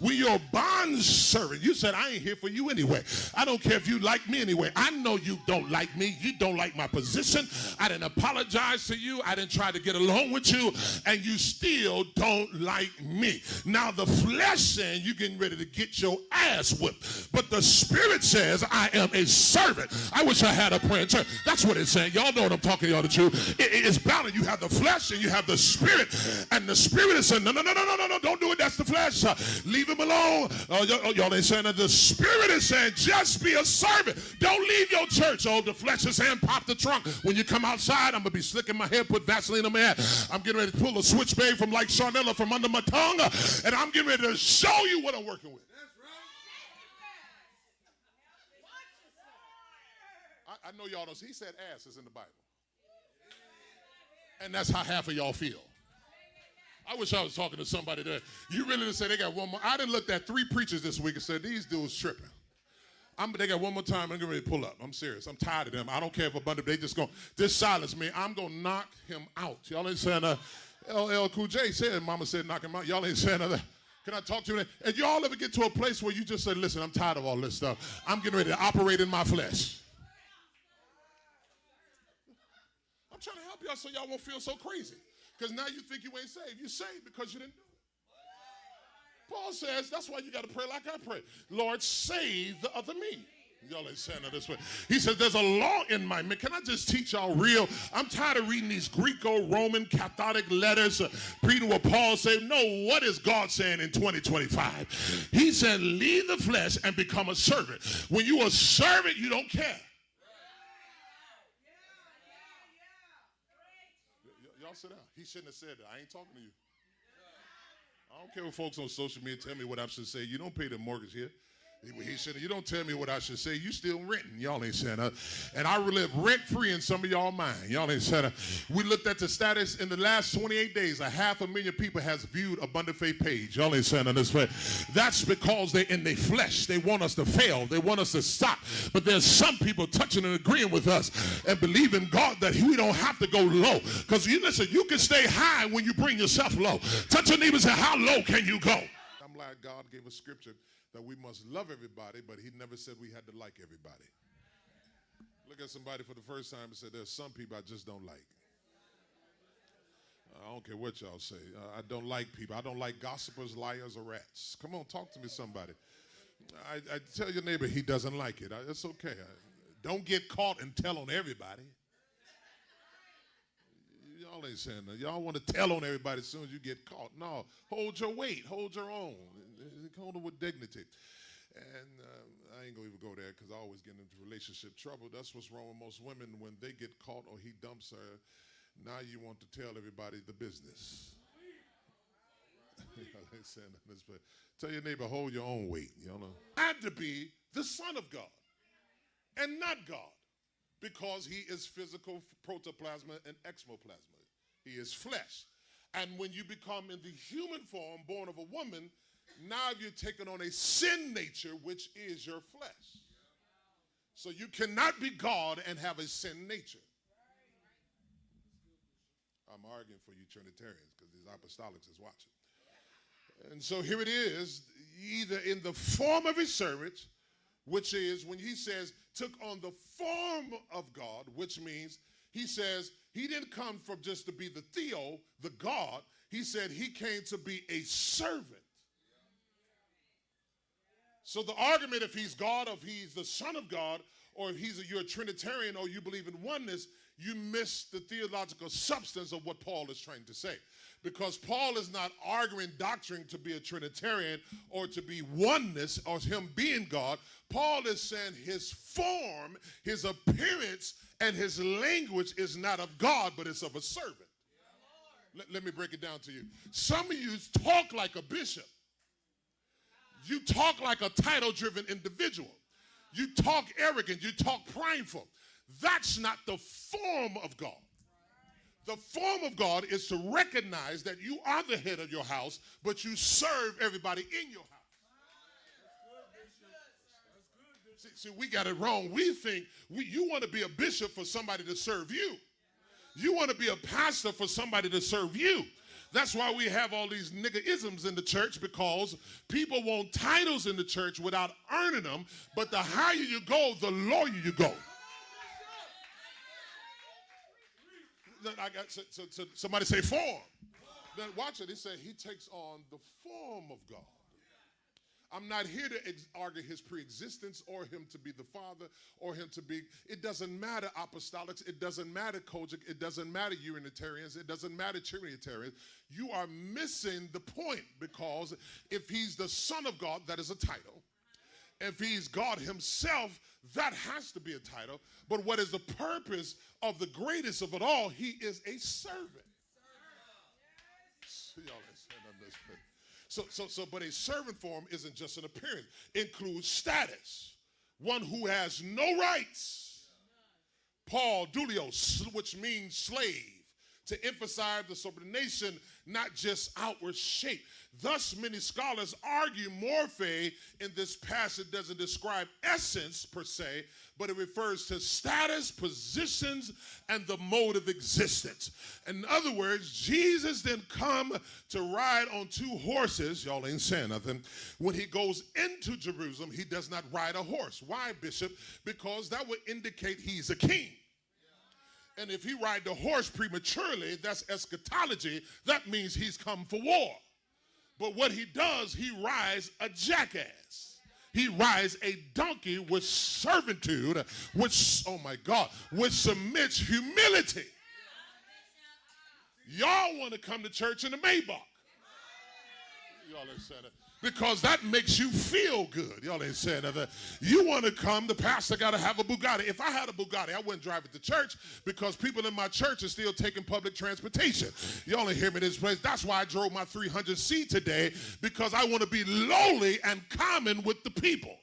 We your bond servant. You said, I ain't here for you anyway. I don't care if you like me anyway. I know you don't like me. You don't like my position. I didn't apologize to you. I didn't try to get along with you. And you still don't like me. Now the flesh saying you getting ready to get your ass whipped. But the spirit says, I am a servant. I wish I had a prayer in church. That's what it's saying. Y'all know what I'm talking to y'all the truth. It's balanced. You have the flesh and you have the spirit. And the spirit is saying, no, don't do it. That's the flesh. Leave him alone. Y'all ain't saying that. The spirit is saying, just be a servant. Don't leave your church. Oh, the flesh is saying, pop the trunk. When you come outside, I'm going to be slicking my hair, put Vaseline on my head. I'm getting ready to pull a switchblade from like Charnella from under my tongue. And I'm getting ready to show you what I'm working with. I know y'all don't. He said ass is in the Bible. And that's how half of y'all feel. I wish I was talking to somebody there. You really didn't say they got one more. I done looked at 3 preachers this week and said, these dudes tripping. They got one more time. I'm getting ready to pull up. I'm serious. I'm tired of them. I don't care if a bunch of they just silence me. I'm going to knock him out. Y'all ain't saying LL Cool J said, Mama said knock him out. Y'all ain't saying nothing. Can I talk to you? And y'all ever get to a place where you just say, listen, I'm tired of all this stuff. I'm getting ready to operate in my flesh. I'm trying to help y'all so y'all won't feel so crazy. Because now you think you ain't saved. You're saved because you didn't do it. Paul says that's why you got to pray like I pray. Lord, save the other me. Y'all ain't saying that this way. He says there's a law in my man. Can I just teach y'all real? I'm tired of reading these Greco-Roman Catholic letters, reading what Paul said. No, what is God saying in 2025? He said leave the flesh and become a servant. When you're a servant, you don't care. Y'all sit down. He shouldn't have said that. I ain't talking to you. I don't care what folks on social media tell me what I should say. You don't pay the mortgage here. He said, you don't tell me what I should say. You still renting. Y'all ain't saying that. And I live rent-free in some of y'all mind. Y'all ain't saying that. We looked at the status in the last 28 days. 500,000 people has viewed Abundant Faith page. Y'all ain't saying that this way. That's because they're in their flesh. They want us to fail. They want us to stop. But there's some people touching and agreeing with us and believe in God that we don't have to go low. Because you listen, you can stay high when you bring yourself low. Touch your neighbor and say, how low can you go? I'm glad God gave us scripture that we must love everybody, but he never said we had to like everybody. Look at somebody for the first time and say, there's some people I just don't like. I don't care what y'all say. I don't like people. I don't like gossipers, liars, or rats. Come on, talk to me, somebody. I tell your neighbor he doesn't like it. It's okay. Don't get caught and tell on everybody. Y'all ain't saying that. Y'all want to tell on everybody as soon as you get caught. No, hold your weight. Hold your own. Hold it with dignity. And I ain't going to even go there because I always get into relationship trouble. That's what's wrong with most women when they get caught or he dumps her. Now you want to tell everybody the business. Y'all ain't saying that. Tell your neighbor, hold your own weight. You know? Had to be the Son of God and not God because he is physical protoplasma and exoplasma. He is flesh. And when you become in the human form, born of a woman, now you're taking on a sin nature, which is your flesh. So you cannot be God and have a sin nature. I'm arguing for you Trinitarians because these apostolics is watching. And so here it is, either in the form of a servant, which is when he says took on the form of God, which means he says he didn't come from just to be the Theo, the God. He said he came to be a servant. So the argument, if he's God, if he's the Son of God, or if you're a Trinitarian or you believe in oneness, you miss the theological substance of what Paul is trying to say. Because Paul is not arguing doctrine to be a Trinitarian or to be oneness or him being God. Paul is saying his form, his appearance, and his language is not of God, but it's of a servant. Let me break it down to you. Some of you talk like a bishop. You talk like a title-driven individual. You talk arrogant. You talk prideful. That's not the form of God. The form of God is to recognize that you are the head of your house, but you serve everybody in your house. See, we got it wrong. We think you want to be a bishop for somebody to serve you. You want to be a pastor for somebody to serve you. That's why we have all these nigger-isms in the church, because people want titles in the church without earning them, but the higher you go, the lower you go. Somebody say form. Then watch it. He said he takes on the form of God. I'm not here to argue his pre-existence or him to be the Father or him to be, it doesn't matter apostolics, it doesn't matter COGIC, it doesn't matter Unitarians, it doesn't matter Trinitarians. You are missing the point, because if he's the Son of God, that is a title. If he's God himself, that has to be a title. But what is the purpose of the greatest of it all? He is a servant. But a servant form isn't just an appearance. It includes status. One who has no rights. Paul, doulios, which means slave, to emphasize the subordination, not just outward shape. Thus, many scholars argue morphe in this passage doesn't describe essence per se, but it refers to status, positions, and the mode of existence. In other words, Jesus didn't come to ride on two horses. Y'all ain't saying nothing. When he goes into Jerusalem, he does not ride a horse. Why, Bishop? Because that would indicate he's a king. And if he ride the horse prematurely, that's eschatology. That means he's come for war. But what he does, he rides a jackass. He rides a donkey with servitude, which, oh my God, which submits humility. Y'all want to come to church in the Maybach. Y'all ain't saying that. Because that makes you feel good. Y'all ain't saying that. You want to come, the pastor got to have a Bugatti. If I had a Bugatti, I wouldn't drive it to church, because people in my church are still taking public transportation. Y'all ain't hear me in this place. That's why I drove my 300C today, because I want to be lowly and common with the people.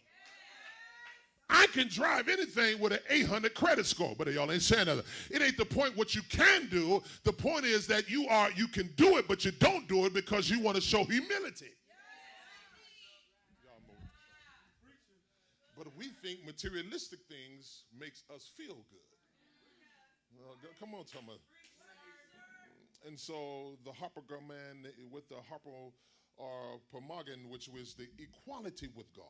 I can drive anything with an 800 credit score, but y'all ain't saying that. It ain't the point what you can do. The point is that you can do it, but you don't do it because you want to show humility. But we think materialistic things makes us feel good. Come on, tell me. And so the Harpagoman with the Harpo or Pomagan, which was the equality with God.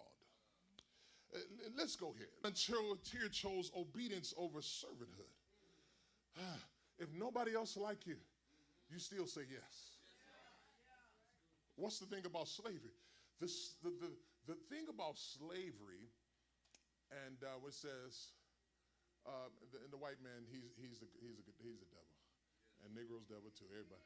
Let's go here. Until Tyr chose obedience over servanthood. If nobody else like you, you still say yes. What's the thing about slavery? The thing about slavery, and what says, and the white man, he's a devil, and Negro's devil too. Everybody.